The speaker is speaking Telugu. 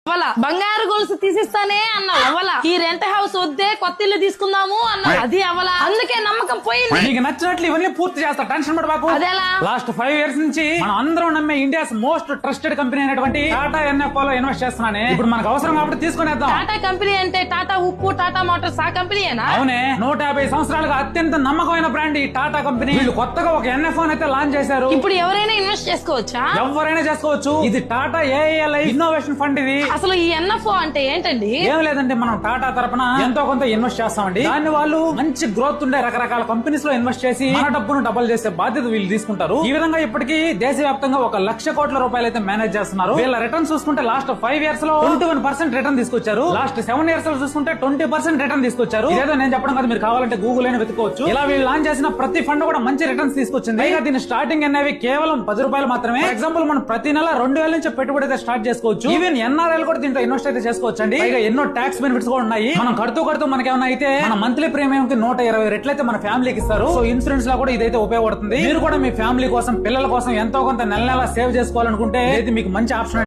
బంగారు గొలుసు తీసిస్తానే అన్నావు అవలా. ఈ రెంట్ హౌస్ వద్దే కొత్త ఇల్లు తీసుకుందాము అన్నావు, అది అవలా. అందుకే నమ్మకం పోయింది. నీకు నచ్చినట్లు ఇవన్నీ పూర్తి చేస్తా, టెన్షన్ పడబాకు. అదేలా లాస్ట్ 5 years నుంచి మనం అందరం నమ్మే ఇండియాస్ మోస్ట్ ట్రస్టెడ్ కంపెనీ అయినటువంటి టాటా ఎన్ఎఫ్ఓ లో ఇన్వెస్ట్ చేస్తున్నానే. ఇప్పుడు మనకు అవసరం కాబట్టి తీసుకునేద్దాం. టాటా కంపెనీ అంటే టాటా ఉప్పు, టాటా మోటార్స్ ఆ కంపెనీయేనా? అవునే, 150 సంవత్సరాలుగా అత్యంత నమ్మకమైన బ్రాండ్ ఈ టాటా కంపెనీ. వీళ్ళు కొత్తగా ఒక ఎన్ఎఫ్ఓ అయితే లాంచ్ చేశారు. ఇప్పుడు ఎవరైనా ఇన్వెస్ట్ చేసుకోవచ్చా? ఎవరైనా చేసుకోవచ్చు. ఇది టాటా ఏఐఎల్ఐ ఇన్నోవేషన్ ఫండ్. ఇది అసలు ఈ ఎన్ఎఫ్ఓ అంటే ఏంటండి? ఏం లేదంటే మనం టాటా తరపున ఎంతో కొంత ఇన్వెస్ట్ చేస్తామండి. దాన్ని వాళ్ళు మంచి గ్రోత్ ఉండే రకరకాల కంపెనీస్ లో ఇన్వెస్ట్ చేసి మన డబ్బును డబుల్ చేసే బాధ్యత వీళ్ళు తీసుకుంటారు. ఈ విధంగా ఇప్పటికీ దేశవ్యాప్తంగా 1,00,000 కోట్ల రూపాయలు అయితే మేనేజ్ చేస్తున్నారు. వీళ్ళ రిటర్న్ చూసుకుంటే లాస్ట్ 5 years లో 21% రిటర్న్ తీసుకొచ్చారు. లాస్ట్ 7 years లో చూసుకుంటే 20% రిటర్న్ తీసుకొచ్చారు. ఏదో నేను చెప్పడం కాదు, మీరు కావాలంటే గూగుల్ అయినా వెతుకోవచ్చు. ఇలా వీళ్ళు లాంచ్ చేసిన ప్రతి ఫండ్ కూడా మంచి రిటర్న్స్ తీసుకొచ్చింది. పైగా దీని స్టార్టింగ్ అనేవి కేవలం 10 రూపాయలు మాత్రమే. ఫర్ ఎగ్జాంపుల్ మనం ప్రతి నెల 2,000 నుంచి పెట్టుబడి అయితే స్టార్ట్ చేసుకోవచ్చు. ఈవెన్ ఎన్ఆర్ఐలు కూడా దీంట్లో ఇన్వెస్ట్ అయితే చేసుకోవచ్చు అండి. పైగా ఎన్నో ట్యాక్స్ బెనిఫిట్స్ కూడా ఉన్నాయి. మనం కడుతూ మనకేమైనా అయితే మన మంత్లీ ప్రీమియం కి 120 రెట్లు అయితే మన ఫ్యామిలీకి ఇస్తారు. సో ఇన్సూరెన్స్ లో కూడా ఇదైతే ఉపయోగపడుతుంది. మీరు కూడా మీ ఫ్యామిలీ కోసం, పిల్లల కోసం ఎంతో కొంత నెల సేవ్ చేసుకోవాలనుకుంటే ఇది మీకు మంచి ఆప్షన్.